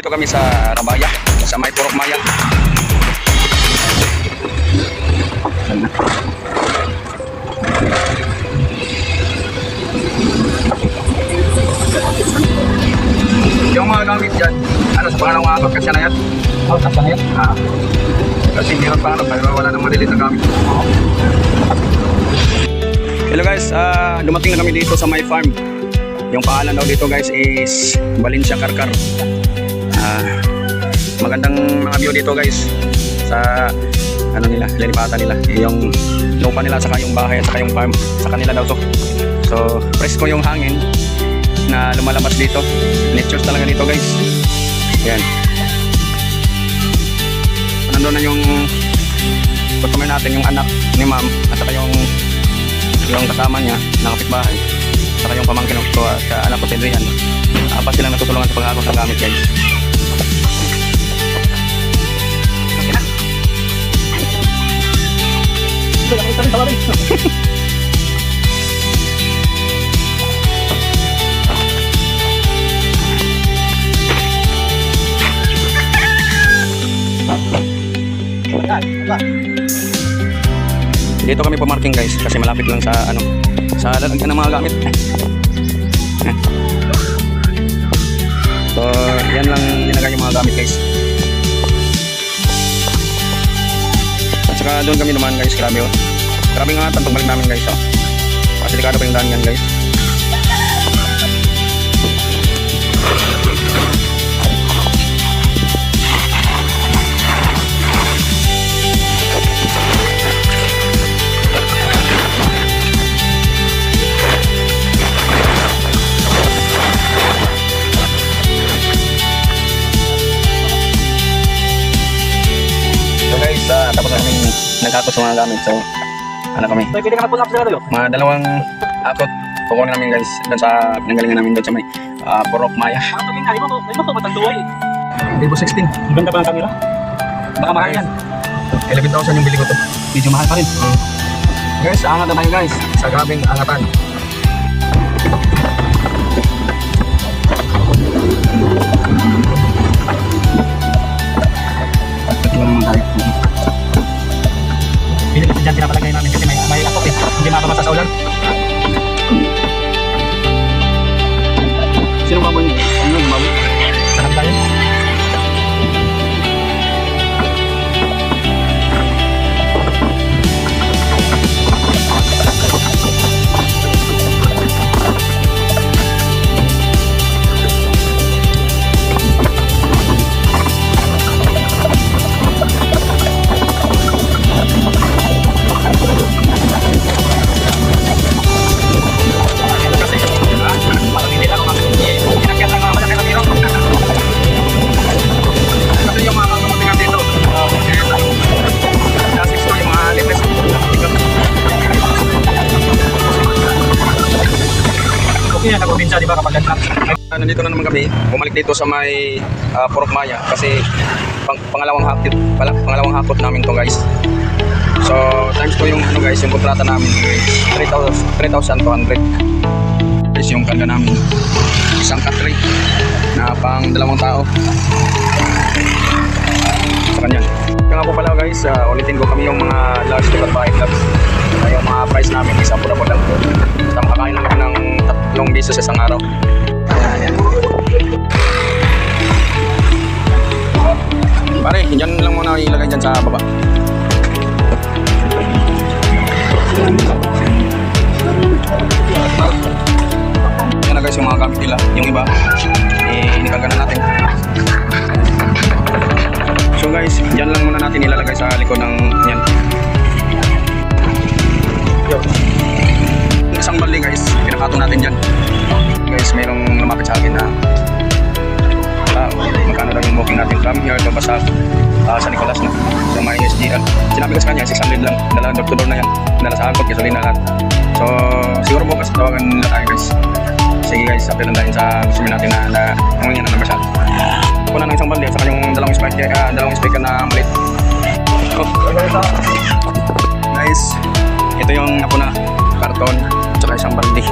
Dito kami sa Rabaya, sa may Purok Maya. Yung mga gamit dyan, ano sa pangalawang akot kasi na yan? Oh, tapos na yan. Kasi meron pa ano, pero wala nang malilit na gamit. Hello guys, dumating na kami dito sa my farm. Yung pangalan daw dito guys is Valencia Karkar. Magandang mga view dito guys sa ano nila, lilipatan nila. Yung lupa nila, saka yung bahay, saka yung farm, sa kanila daw to. So, presko yung hangin na lumalabas dito. Nature talaga dito guys. Yan. Nandun na yung customer natin, yung anak ni ma'am, at saka yung kasama niya na kapitbahay, saka yung pamangkin ko sa anak ko si Adrian. Apat silang natutulungan sa pag-aakos ng gamit guys. Dito kami pumarking guys kasi malapit lang sa ano, sa lalagyan ng mga gamit. So yan lang nilagay yung mga gamit guys. At saka doon kami naman guys, grabe oh. Grabe nga atan pagbalik namin guys oh. Kasi delikado pa yung daan yan guys. Tapos na kami nag-akot sa mga gamit. So, ano kami? So, pwede ka na pull up sa lalo? Mga dalawang akot. Kukunin namin guys doon sa pinanggalingan namin doon sa may Purok Maya. Ang tuming kali mo to matagduwa eh. Vivo 16. Ang ganda pa ng camera. Baka mahal yan. 11,000 yung bili ko to. Medyo mahal pa rin. Guys, angat na tayo guys. Sa grabing angatan. Pinili dyan pinapalagay namin kasi may akot eh. Hindi mapamasa sa ulan. Sino ba mo niyo? Ano gumawa? Sarap tayo. Okay, nag-probinsya, di ba, kapag ganda? Nandito na naman kami, bumalik dito sa may Purok Maya kasi pangalawang hakot namin to guys. So, times ko yung ano guys, yung kontrata namin 3,200. Guys, yung karga namin isang katri na pang 2 tao sa kanya. Kaya nga po pala guys, ulitin ko kami yung mga large divided by clubs. Yung mga price namin is affordable lang po. Basta makakain lang kami ng 3 beses sa isang araw. Ayan. Pare, dyan lang muna ilagay dyan sa baba. Yan na guys yung mga gamit nila. Yung iba, inikarga na natin. So guys, dyan lang muna natin ilalagay sa likod ng yan. Isang bali guys, pinakato natin dyan. Guys, mayroong lumapit sa akin na magkano daw yung booking natin from here to Basag sa Nicolas na sa may SGL. Sinabi ko sa kanya 600 lang, dala door to door na yan, dala sa akot, gasolina lahat. So siguro po kasi tawagan nila tayo guys. Sige guys, update lang tayo sa gusto natin na nangunyan na Basag. Kuna ng isang bali at saka yung dalawang speaker na malit. Guys, ito yung ako na karton at saka isang balde.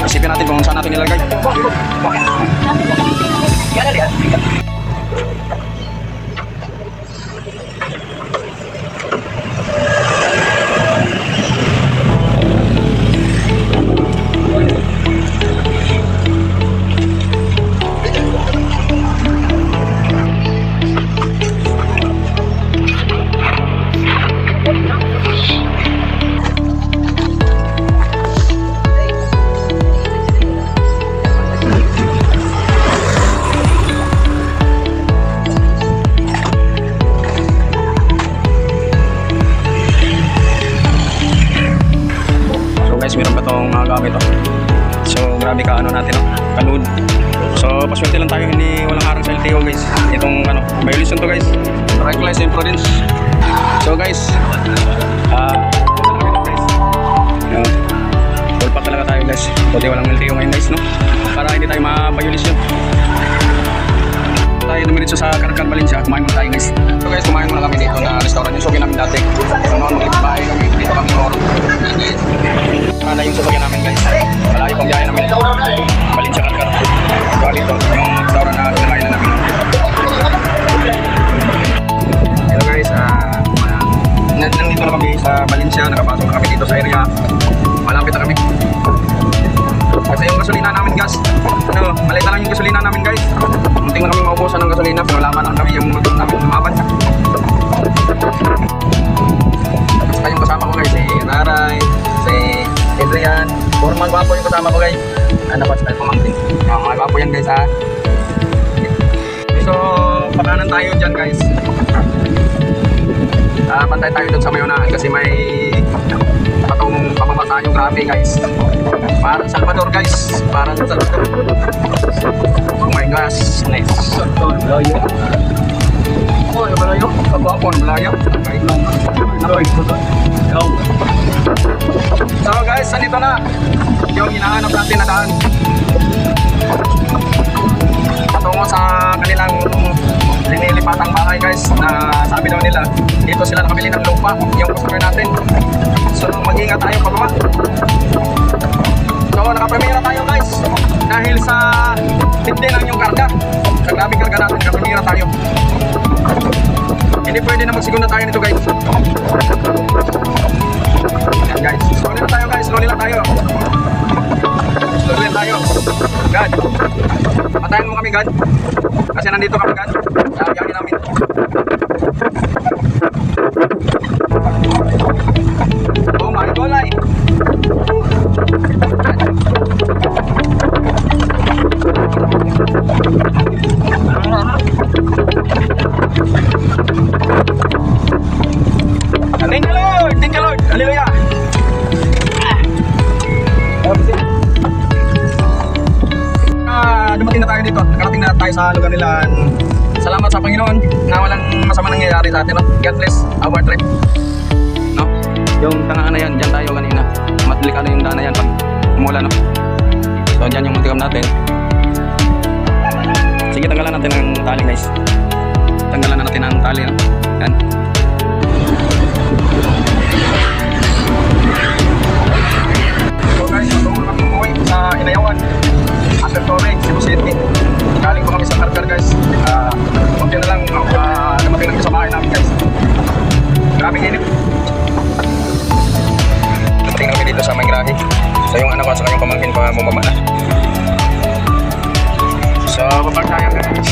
Isipin natin kung saan natin nilagay. So guys, meron pa tong mga gamit oh. So grabe ka ano natin oh, kanood. So paswerte lang tayo, hindi walang harang sa LTO guys. Itong ano, violation to guys. Reckless imprudence. So guys, full pa talaga tayo guys. Buti walang LTO ngayon guys, no? Para hindi tayo ma-violation. Tayo dumiritso sa Karkar Valencia, kumain muna tayo guys. So guys, kumain muna kami dito na restaurant yung suki namin dati. So noon maglipbahay kami, dito kami or. Para na yung sasakyan namin guys. Malayo pang biyahe namin. Valencia Karkar. So dito, yung restaurant na sinamayin na namin. Hello guys, nandito na kami sa Valencia, nakapasok na kami dito sa area. Malapit na kami. Kasi yung gasolina namin guys, ano, maliit na lang yung gasolina namin guys. Munting na kami maubusan ng gasolina, pero laban lang kami yung motor namin lumaban. Basta yung kasama ko guys, si Naray, si Adrian, puro mga gwapo yung kasama ko guys. Ano ko, style pamangkin. Mga gwapo yan guys ha. So, pakanan tayo dyan guys. Pantay tayo dun sa mayunahan kasi may patong pamamasa yung grabe guys. Parang Salvador guys, parang Salvador. Oh my gosh, nice. Malayo. Oh, malayo. Ako malayo. So guys, nandito na yung hinahanap natin na daan. Patungo sa kanilang linilipatang bahay guys, na sabi daw nila dito sila nakabili ng lupa, yung customer natin. So mag-ingat tayo pababa. So nakapremira tayo guys dahil sa hindi lang yung karga, sa grabing karga natin, nakapremira tayo. Hindi pwede na magsigunda tayo nito guys. Yan guys, slowly lang tayo guys, slowly lang tayo. Slowly lang tayo. God, patayin mo kami God, kasi nandito kami God sa biyahe namin. Oh my golay. Thank you Lord, thank you Lord, hallelujah. Dumating na tayo dito, nakarating na tayo sa lugar nila. Salamat sa Panginoon na walang masama nangyayari sa atin, no? God bless our trip, no? Yung tangaan na yan, dyan tayo kanina. Matlikado yung daan na yan pag umulan, no? So dyan yung multicam natin. Sige, tanggalan natin ang tali guys. Tanggalan na natin ang tali, no? Yan. So guys, matulong kami umuwi sa Inayawan, Asel Torre, Cebu City. Galing po kami sa Karkar guys. Kunti na lang dumating na kami sa bahay namin guys. Grabing init. Tingnan kami dito sa may grahe. So yung anak ko sa kanyang pamangkin pa bumaba na. So babag tayo guys.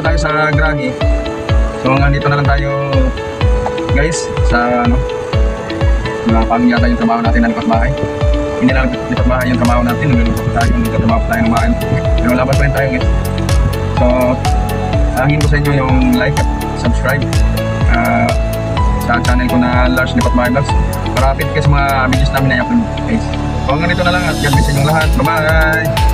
Tayo sa Grahe. So nandito na lang tayo guys sa ano, pag-yata yung trabaho natin na lipat bahay. Hindi lang lipat bahay yung trabaho natin, nagtatrabaho tayo ng bahay. Pero laban pa rin tayo guys. So hangin ko sa inyo yung like at subscribe sa channel ko na Lars Lipat Bahay Vlogs para update kayo sa mga videos namin na i-upload guys. So hanggang dito na lang at God bless sa inyong lahat. Bye bye!